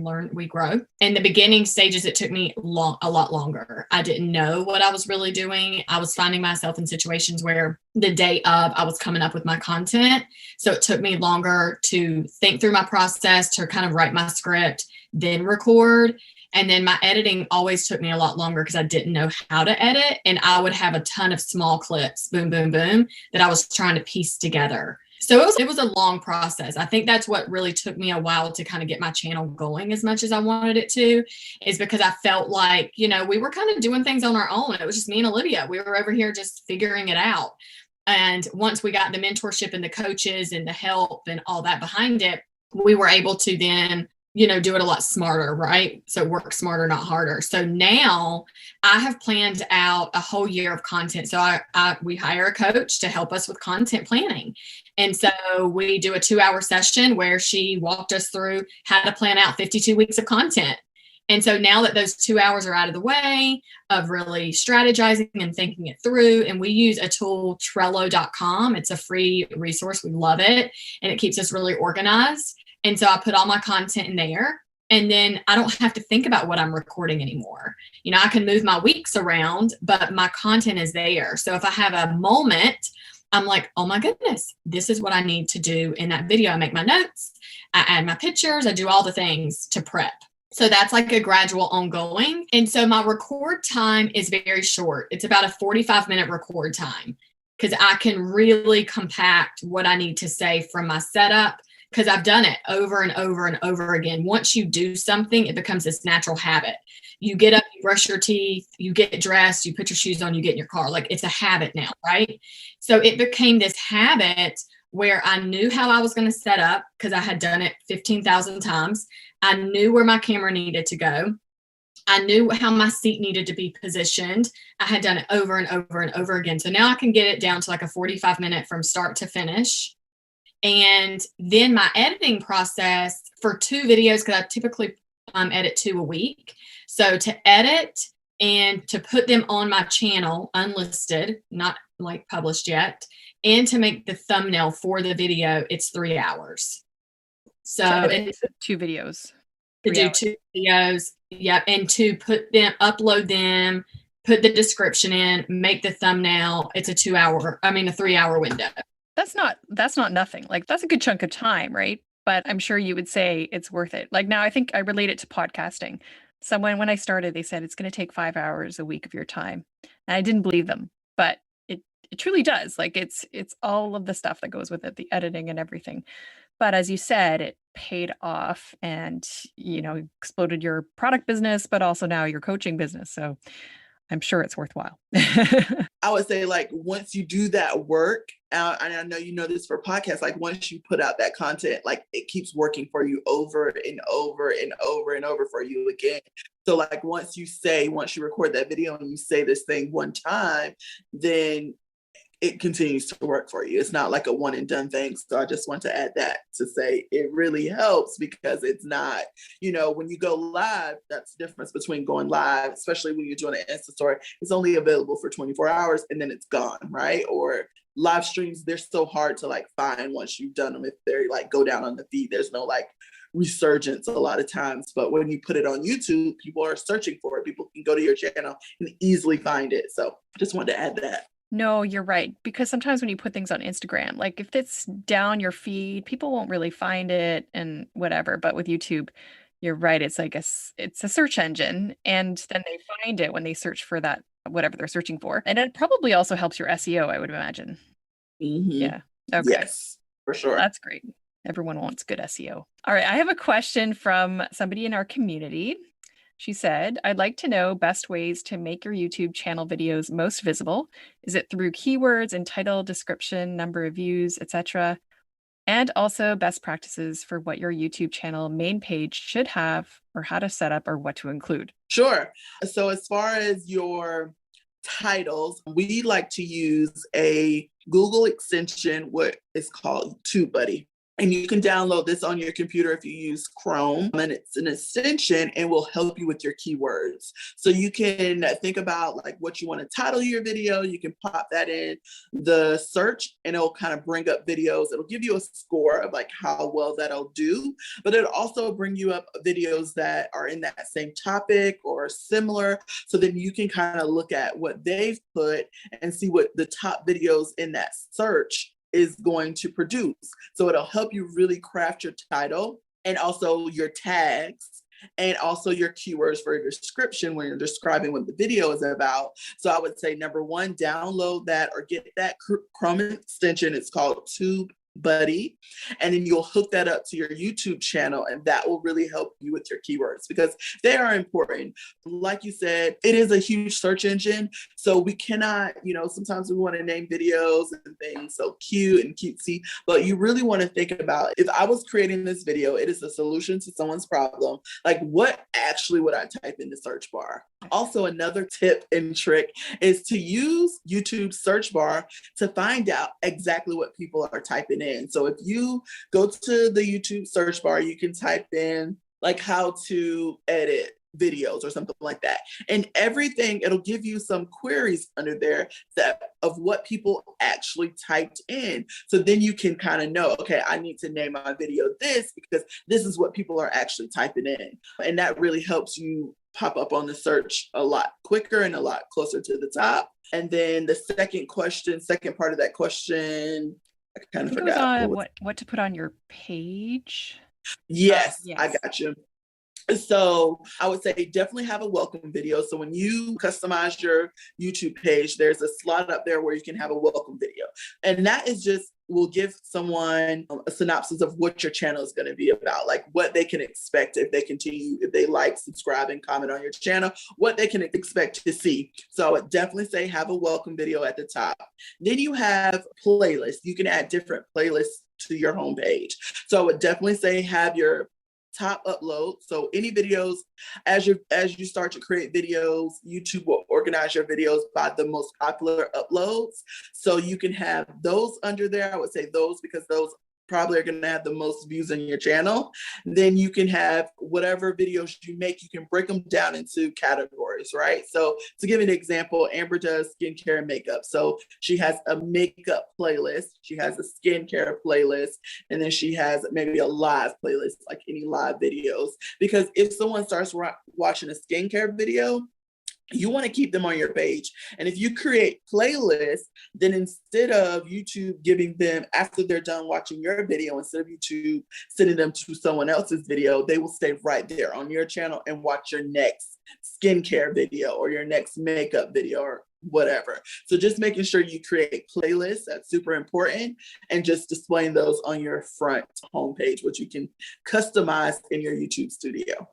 grow. In the beginning stages, it took me a lot longer. I didn't know what I was really doing. I was finding myself in situations where the day of I was coming up with my content. So it took me longer to think through my process, to kind of write my script, then record. And then my editing always took me a lot longer because I didn't know how to edit. And I would have a ton of small clips, boom, boom, boom, that I was trying to piece together. So it was a long process. I think that's what really took me a while to kind of get my channel going as much as I wanted it to, is because I felt like, we were kind of doing things on our own. It was just me and Olivia. We were over here just figuring it out. And once we got the mentorship and the coaches and the help and all that behind it, we were able to then do it a lot smarter, right? So work smarter, not harder. So now I have planned out a whole year of content. So we hire a coach to help us with content planning. And so we do a 2-hour session where she walked us through how to plan out 52 weeks of content. And so now that those 2 hours are out of the way of really strategizing and thinking it through, and we use a tool, Trello.com. It's a free resource. We love it. And it keeps us really organized. And so I put all my content in there, and then I don't have to think about what I'm recording anymore. I can move my weeks around, but my content is there. So if I have a moment, I'm like, oh my goodness, this is what I need to do in that video. I make my notes, I add my pictures, I do all the things to prep. So that's like a gradual ongoing. And so my record time is very short. It's about a 45-minute record time, because I can really compact what I need to say from my setup, because I've done it over and over and over again. Once you do something, it becomes this natural habit. You get up, you brush your teeth, you get dressed, you put your shoes on, you get in your car. Like, it's a habit now, right? So it became this habit where I knew how I was going to set up, because I had done it 15,000 times. I knew where my camera needed to go. I knew how my seat needed to be positioned. I had done it over and over and over again. So now I can get it down to like a 45-minute from start to finish. And then my editing process for 2 videos, because I typically edit 2 a week. So to edit, and to put them on my channel unlisted, not like published yet, and to make the thumbnail for the video, it's 3 hours. So it's 2 videos. To do 2 videos, yeah, and to upload them, put the description in, make the thumbnail. It's a 3-hour window. That's not nothing. Like, that's a good chunk of time, right? But I'm sure you would say it's worth it. Like, now I think I relate it to podcasting. Someone, when I started, they said it's going to take 5 hours a week of your time. And I didn't believe them, but it truly does. Like, it's all of the stuff that goes with it, the editing and everything. But as you said, it paid off and, exploded your product business, but also now your coaching business. So I'm sure it's worthwhile. I would say, like, once you do that work, and I know you know this for podcasts, like once you put out that content, like it keeps working for you over and over and over and over for you again. So like once you record that video and you say this thing one time, then it continues to work for you. It's not like a one and done thing. So I just want to add that to say it really helps, because it's not, when you go live, that's the difference between going live, especially when you're doing an Insta story. It's only available for 24 hours and then it's gone, right? Or live streams, they're so hard to like find once you've done them. If they're like go down on the feed, there's no like resurgence a lot of times. But when you put it on YouTube, people are searching for it. People can go to your channel and easily find it. So I just wanted to add that. No, you're right. Because sometimes when you put things on Instagram, like if it's down your feed, people won't really find it and whatever. But with YouTube, you're right. It's like it's a search engine, and then they find it when they search for that, whatever they're searching for. And it probably also helps your SEO, I would imagine. Mm-hmm. Yeah. Okay. Yes, for sure. That's great. Everyone wants good SEO. All right. I have a question from somebody in our community. She said, I'd like to know best ways to make your YouTube channel videos most visible. Is it through keywords and title, description, number of views, etc.? And also best practices for what your YouTube channel main page should have, or how to set up, or what to include. Sure. So as far as your titles, we like to use a Google extension, what is called TubeBuddy. And you can download this on your computer if you use Chrome, and it's an extension and will help you with your keywords. So you can think about like what you want to title your video. You can pop that in the search and it'll kind of bring up videos. It'll give you a score of like how well that'll do, but it'll also bring you up videos that are in that same topic or similar. So then you can kind of look at what they've put and see what the top videos in that search is going to produce. So it'll help you really craft your title and also your tags and also your keywords for your description when you're describing what the video is about. So I would say, number one, download that or get that Chrome extension. It's called TubeBuddy. And then you'll hook that up to your YouTube channel, and that will really help you with your keywords because they are important. Like you said, it is a huge search engine. So we cannot, sometimes we want to name videos and things so cute and cutesy, but you really want to think about, if I was creating this video, it is a solution to someone's problem. Like, what actually would I type in the search bar? Also, another tip and trick is to use YouTube search bar to find out exactly what people are typing in. So if you go to the YouTube search bar, you can type in like how to edit videos or something like that. And everything, it'll give you some queries under there of what people actually typed in. So then you can kind of know, okay, I need to name my video this because this is what people are actually typing in. And that really helps you pop up on the search a lot quicker and a lot closer to the top. And then the second part of that question, I kind of forgot. What to put on your page? Yes, yes. I got you. So I would say definitely have a welcome video. So when you customize your YouTube page, there's a slot up there where you can have a welcome video. And that is will give someone a synopsis of what your channel is going to be about, like what they can expect if they like, subscribe, and comment on your channel, what they can expect to see. So I would definitely say have a welcome video at the top. Then you have playlists. You can add different playlists to your homepage. So I would definitely say have your top upload. So any videos, as you start to create videos, YouTube will organize your videos by the most popular uploads. So you can have those under there. I would say those because those probably are going to have the most views on your channel. Then you can have whatever videos you make, you can break them down into categories, right? So to give an example, Amber does skincare and makeup. So she has a makeup playlist, she has a skincare playlist, and then she has maybe a live playlist, like any live videos. Because if someone starts watching a skincare video, you want to keep them on your page. And if you create playlists, then instead of YouTube giving them, after they're done watching your video, instead of YouTube sending them to someone else's video, they will stay right there on your channel and watch your next skincare video or your next makeup video or whatever. So just making sure you create playlists, that's super important, and just displaying those on your front homepage, which you can customize in your YouTube studio.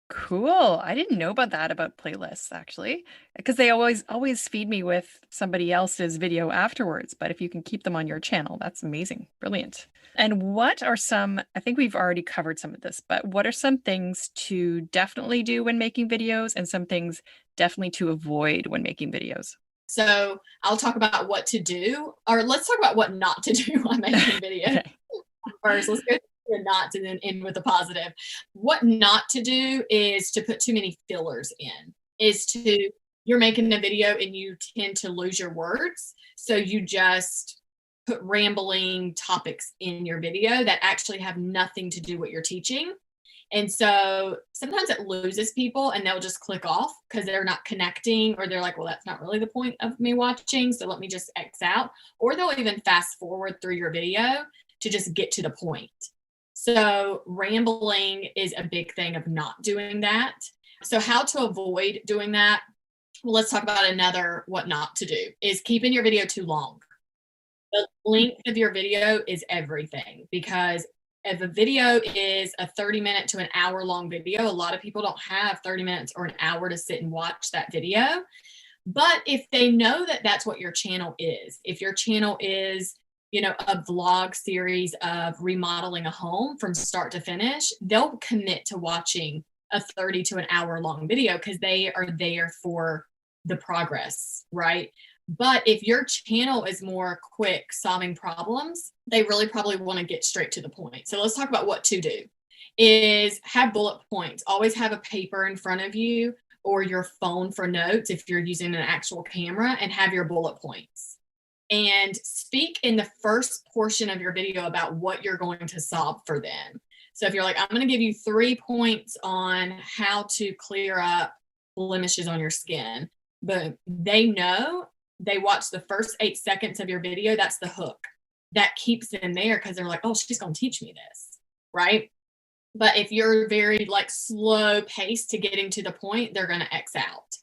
Cool. I didn't know about that, about playlists actually, because they always feed me with somebody else's video afterwards. But if you can keep them on your channel, that's amazing. Brilliant. And what are some, I think we've already covered some of this, but what are some things to definitely do when making videos and some things definitely to avoid when making videos? So I'll talk about what to do, or let's talk about what not to do when making videos. Okay. First, let's go the not and then end with a positive. What not to do is to put too many fillers in. You're making a video and you tend to lose your words. So you just put rambling topics in your video that actually have nothing to do with what you're teaching. And so sometimes it loses people and they'll just click off because they're not connecting, or they're like, well, that's not really the point of me watching, so let me just X out. Or they'll even fast forward through your video to just get to the point. So rambling is a big thing of not doing that. So how to avoid doing that? Well, let's talk about another what not to do is keeping your video too long. The length of your video is everything, because if a video is a 30-minute to an hour long video, a lot of people don't have 30 minutes or an hour to sit and watch that video. But if they know that that's what your channel is, if your channel is, a vlog series of remodeling a home from start to finish, they'll commit to watching a 30 to an hour long video because they are there for the progress, right? But if your channel is more quick solving problems, they really probably want to get straight to the point. So let's talk about what to do is have bullet points. Always have a paper in front of you or your phone for notes if you're using an actual camera, and have your bullet points. And speak in the first portion of your video about what you're going to solve for them. So if you're like, I'm going to give you 3 points on how to clear up blemishes on your skin, but they know, they watch the first 8 seconds of your video, that's the hook that keeps them there because they're like, oh, she's going to teach me this, right? But if you're very slow pace to getting to the point, they're going to X out.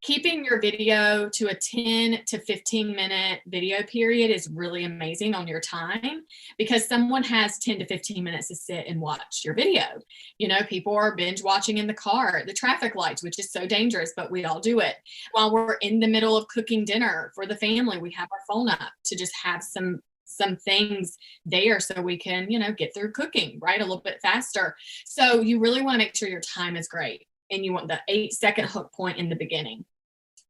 Keeping your video to a 10 to 15 minute video period is really amazing on your time, because someone has 10 to 15 minutes to sit and watch your video. People are binge watching in the car at the traffic lights, which is so dangerous, but we all do it. While we're in the middle of cooking dinner for the family, we have our phone up to just have some things there so we can, get through cooking, right, a little bit faster. So you really want to make sure your time is great. And you want the 8-second hook point in the beginning.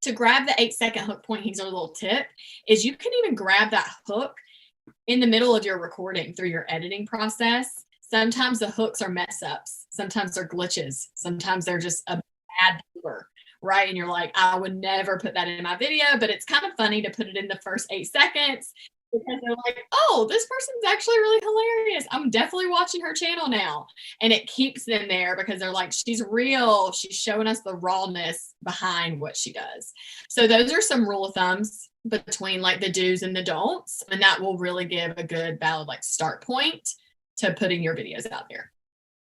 To grab the 8-second hook point, here's a little tip, is you can even grab that hook in the middle of your recording through your editing process. Sometimes the hooks are mess ups. Sometimes they're glitches. Sometimes they're just a bad blooper, right? And you're like, I would never put that in my video, but it's kind of funny to put it in the first 8 seconds. Because they're like, oh, this person's actually really hilarious. I'm definitely watching her channel now. And it keeps them there because they're like, she's real. She's showing us the rawness behind what she does. So those are some rule of thumbs between the do's and the don'ts. And that will really give a good, valid start point to putting your videos out there.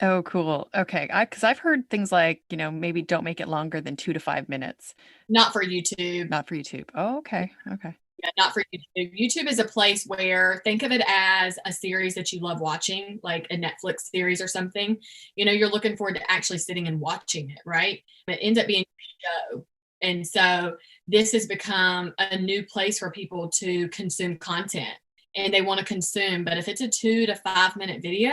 Oh, cool. Okay. Because I've heard things like, maybe don't make it longer than 2 to 5 minutes. Not for YouTube. Not for YouTube. Oh, okay. Okay. Yeah, not for YouTube. YouTube is a place where, think of it as a series that you love watching, like a Netflix series or something. You're looking forward to actually sitting and watching it, right? It ends up being a show. And so this has become a new place for people to consume content, and they want to consume. But if it's a 2 to 5 minute video,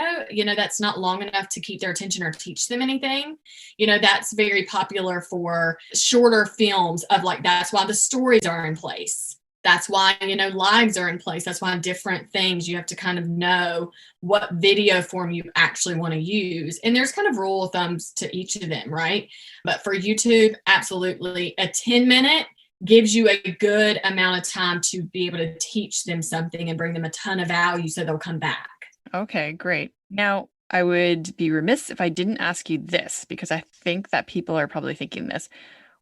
that's not long enough to keep their attention or teach them anything. That's very popular for shorter films of that's why the stories are in place. That's why, lives are in place. That's why different things, you have to kind of know what video form you actually want to use. And there's kind of rule of thumbs to each of them, right? But for YouTube, absolutely. A 10-minute gives you a good amount of time to be able to teach them something and bring them a ton of value so they'll come back. Okay, great. Now, I would be remiss if I didn't ask you this, because I think that people are probably thinking this.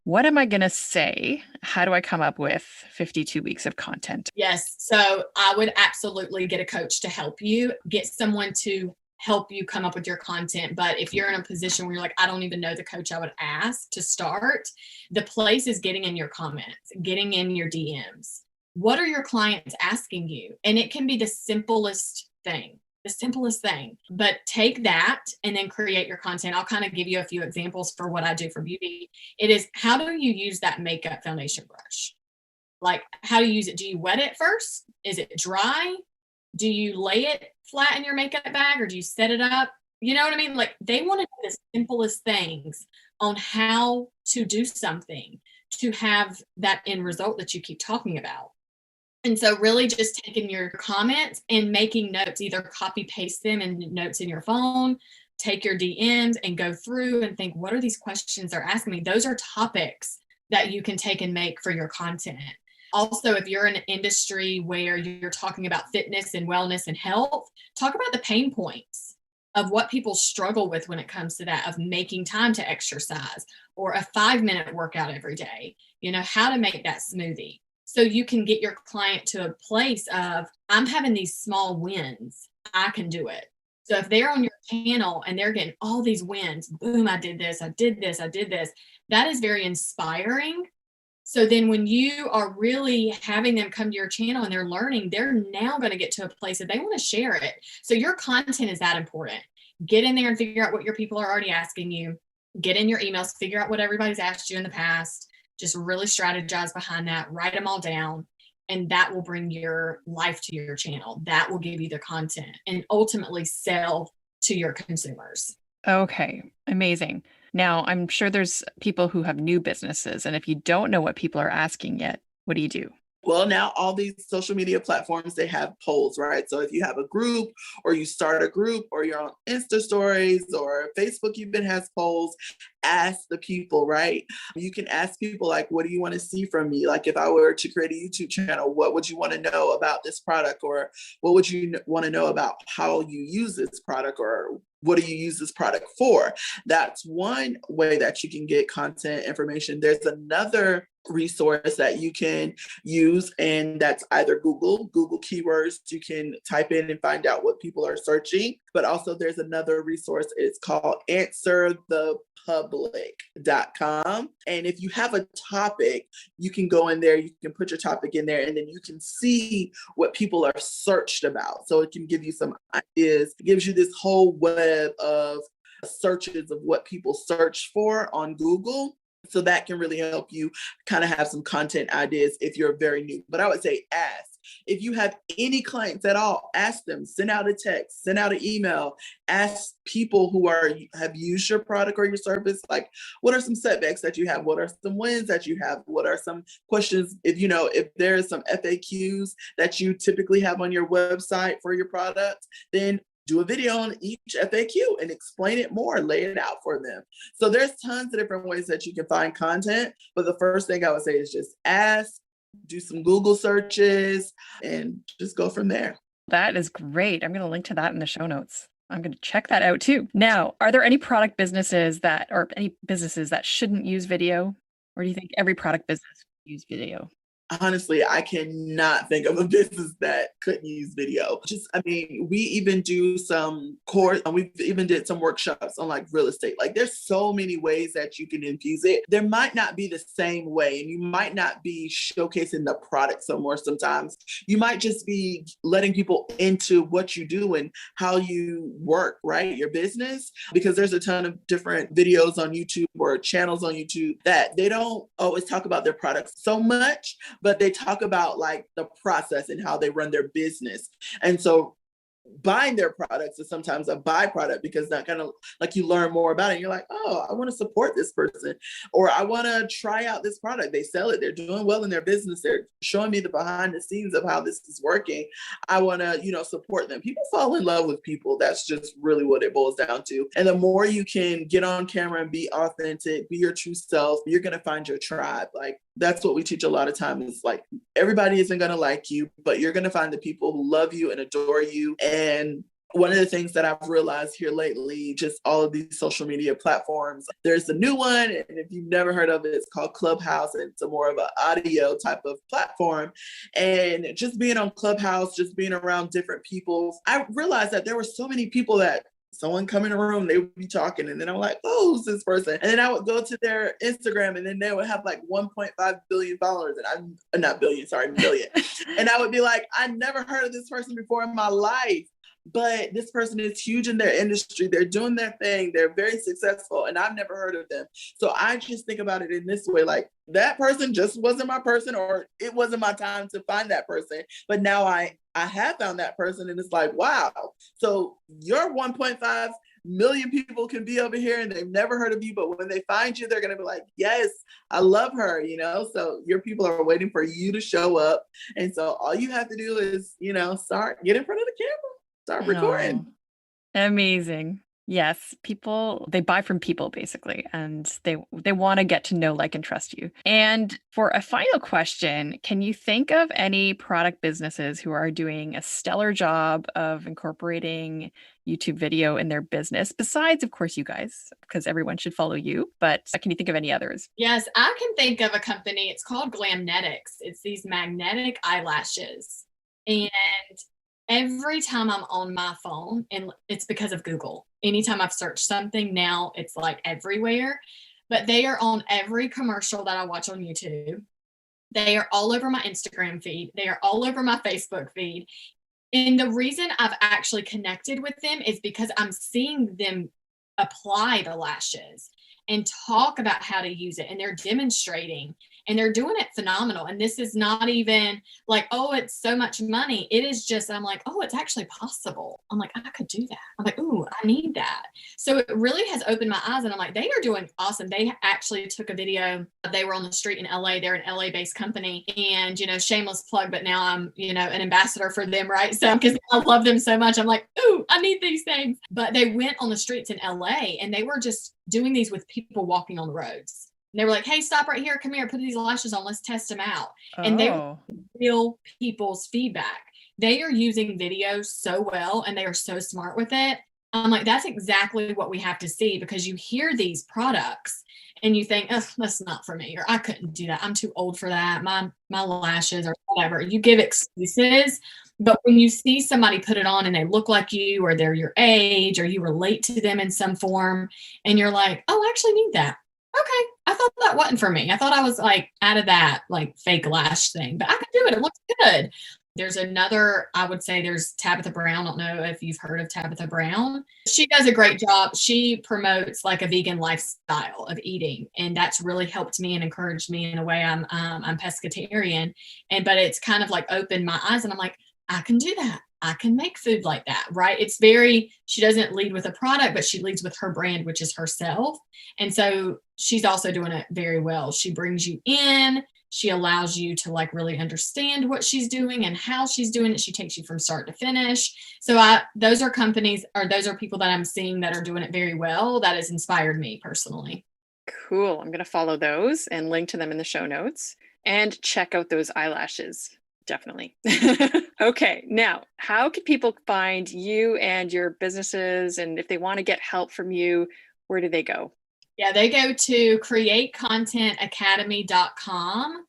What am I going to say? How do I come up with 52 weeks of content? Yes. So I would absolutely get a coach to help you, get someone to help you come up with your content. But if you're in a position where you're like, I don't even know the coach I would ask to start, the place is getting in your comments, getting in your DMs. What are your clients asking you? And it can be the simplest thing. But take that and then create your content. I'll kind of give you a few examples for what I do for beauty. It is, how do you use that makeup foundation brush? Like, how do you use it? Do you wet it first? Is it dry? Do you lay it flat in your makeup bag, or do you set it up? You know what I mean? Like, they want to do the simplest things on how to do something to have that end result that you keep talking about. And so really just taking your comments and making notes, either copy paste them in notes in your phone, take your DMs and go through and think, what are these questions they're asking me? Those are topics that you can take and make for your content. Also, if you're in an industry where you're talking about fitness and wellness and health, talk about the pain points of what people struggle with when it comes to that, of making time to exercise or a 5-minute workout every day, how to make that smoothie. So you can get your client to a place of, I'm having these small wins. I can do it. So if they're on your channel and they're getting all these wins, boom, I did this, I did this, I did this. That is very inspiring. So then when you are really having them come to your channel and they're learning, they're now going to get to a place that they want to share it. So your content is that important. Get in there and figure out what your people are already asking you. Get in your emails, figure out what everybody's asked you in the past. Just really strategize behind that, write them all down, and that will bring your life to your channel. That will give you the content and ultimately sell to your consumers. Okay, amazing. Now, I'm sure there's people who have new businesses, and if you don't know what people are asking yet, what do you do? Well, now all these social media platforms, they have polls, right? So if you have a group or you start a group or you're on Insta stories or Facebook even has polls, ask the people, right? You can ask people like, what do you want to see from me? Like if I were to create a YouTube channel, what would you want to know about this product? Or what would you want to know about how you use this product? Or what do you use this product for? That's one way that you can get content information. There's another resource that you can use, and that's either Google keywords. You can type in and find out what people are searching, but also there's another resource. It's called answerthepublic.com. And if you have a topic, you can go in there, you can put your topic in there, and then you can see what people are searched about. So it can give you some ideas. It gives you this whole web of searches of what people search for on Google. So that can really help you kind of have some content ideas if you're very new. But I would say ask. If you have any clients at all, ask them, send out a text, send out an email, ask people who have used your product or your service, like, what are some setbacks that you have? What are some wins that you have? What are some questions? If there's some FAQs that you typically have on your website for your product, then do a video on each FAQ and explain it more, lay it out for them. So there's tons of different ways that you can find content. But the first thing I would say is just ask, do some Google searches, and just go from there. That is great. I'm going to link to that in the show notes. I'm going to check that out too. Now, are there any product businesses or any businesses that shouldn't use video? Or do you think every product business should use video? Honestly, I cannot think of a business that couldn't use video. We even do some course, and we even did some workshops on like real estate. Like there's so many ways that you can infuse it. There might not be the same way, and you might not be showcasing the product somewhere sometimes. You might just be letting people into what you do and how you work, right? Your business, because there's a ton of different videos on YouTube or channels on YouTube that they don't always talk about their products so much, but they talk about like the process and how they run their business. And so buying their products is sometimes a byproduct, because that kind of like you learn more about it. And you're like, oh, I want to support this person, or I want to try out this product. They sell it. They're doing well in their business. They're showing me the behind the scenes of how this is working. I want to, support them. People fall in love with people. That's just really what it boils down to. And the more you can get on camera and be authentic, be your true self, you're going to find your tribe. Like, that's what we teach a lot of time, is like, everybody isn't going to like you, but you're going to find the people who love you and adore you. And one of the things that I've realized here lately, just all of these social media platforms, there's a new one, and if you've never heard of it, it's called Clubhouse, and it's a more of an audio type of platform. And just being on Clubhouse, just being around different people, I realized that there were so many people that someone come in a room, they would be talking, and then I'm like, oh, who's this person? And then I would go to their Instagram, and then they would have like 1.5 billion followers, and I'm not billion, sorry, million. And I would be like, I never heard of this person before in my life, but this person is huge in their industry. They're doing their thing. They're very successful, and I've never heard of them. So I just think about it in this way, like, that person just wasn't my person, or it wasn't my time to find that person. But now I have found that person, and it's like, wow. So your 1.5 million people can be over here and they've never heard of you, but when they find you, they're going to be like, yes, I love her, so your people are waiting for you to show up. And so all you have to do is, start, get in front of the camera. Start recording. Oh, amazing. Yes, people, they buy from people basically, and they want to get to know, like, and trust you. And for a final question, can you think of any product businesses who are doing a stellar job of incorporating YouTube video in their business, besides, of course, you guys, because everyone should follow you, but can you think of any others? Yes, I can think of a company. It's called Glamnetics. It's these magnetic eyelashes. And every time I'm on my phone, and it's because of Google, anytime I've searched something, now it's like everywhere, but they are on every commercial that I watch on YouTube. They are all over my Instagram feed. They are all over my Facebook feed. And the reason I've actually connected with them is because I'm seeing them apply the lashes and talk about how to use it. And they're demonstrating, and they're doing it phenomenal. And this is not even like, oh, it's so much money. It is just, I'm like, oh, it's actually possible. I'm like, I could do that. I'm like, ooh, I need that. So it really has opened my eyes, and I'm like, they are doing awesome. They actually took a video. They were on the street in LA. They're an LA based company, and, shameless plug, but now I'm, an ambassador for them. Right. So, because I love them so much, I'm like, ooh, I need these things. But they went on the streets in LA, and they were just doing these with people walking on the roads. And they were like, hey, stop right here. Come here. Put these lashes on. Let's test them out. Oh. And they were real people's feedback. They are using videos so well, and they are so smart with it. I'm like, that's exactly what we have to see, because you hear these products and you think, oh, that's not for me, or I couldn't do that. I'm too old for that. My lashes, or whatever. You give excuses. But when you see somebody put it on and they look like you, or they're your age, or you relate to them in some form, and you're like, oh, I actually need that. Okay, I thought that wasn't for me. I thought I was like out of that like fake lash thing, but I could do it. It looks good. There's another, I would say there's Tabitha Brown. I don't know if you've heard of Tabitha Brown. She does a great job. She promotes like a vegan lifestyle of eating, and that's really helped me and encouraged me in a way. I'm pescatarian, but it's kind of like opened my eyes, and I'm like, I can do that. I can make food like that, right? It's she doesn't lead with a product, but she leads with her brand, which is herself. And so she's also doing it very well. She brings you in, she allows you to like really understand what she's doing and how she's doing it. She takes you from start to finish. So those are companies, or those are people that I'm seeing that are doing it very well. That has inspired me personally. Cool. I'm going to follow those and link to them in the show notes, and check out those eyelashes. Definitely. Okay. Now, how can people find you and your businesses? And if they want to get help from you, where do they go? Yeah, they go to createcontentacademy.com.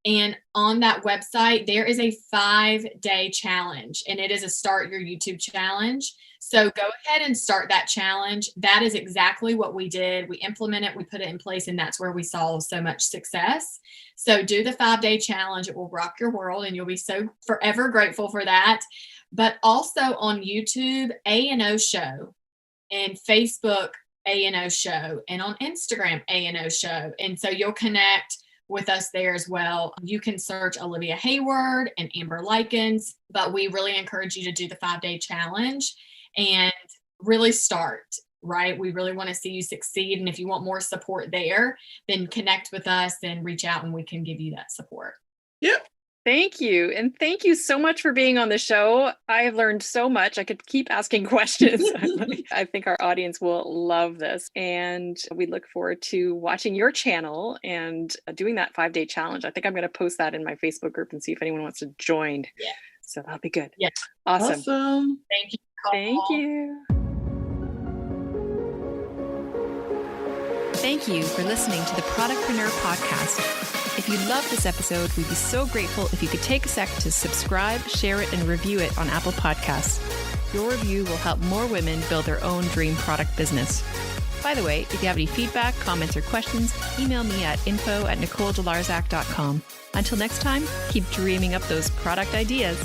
And on that website, there is a 5-day challenge, and it is a Start Your YouTube challenge. So go ahead and start that challenge. That is exactly what we did. We implement it, we put it in place, and that's where we saw so much success. So do the 5-day challenge. It will rock your world, and you'll be so forever grateful for that. But also on YouTube, A&O Show, and Facebook, A&O Show, and on Instagram, A&O Show. And so you'll connect with us there as well. You can search Olivia Heyward and Amber Lykins, but we really encourage you to do the 5-day challenge and really start, right? We really want to see you succeed. And if you want more support there, then connect with us and reach out and we can give you that support. Yep. Thank you. And thank you so much for being on the show. I have learned so much. I could keep asking questions. I think our audience will love this. And we look forward to watching your channel and doing that 5-day challenge. I think I'm going to post that in my Facebook group and see if anyone wants to join. Yeah. So that'll be good. Yeah. Awesome. Thank you. Thank you. Thank you for listening to the Productpreneur Podcast. If you love this episode, we'd be so grateful if you could take a sec to subscribe, share it, and review it on Apple Podcasts. Your review will help more women build their own dream product business. By the way, if you have any feedback, comments, or questions, email me at info@nicoledelarzac.com. Until next time, keep dreaming up those product ideas.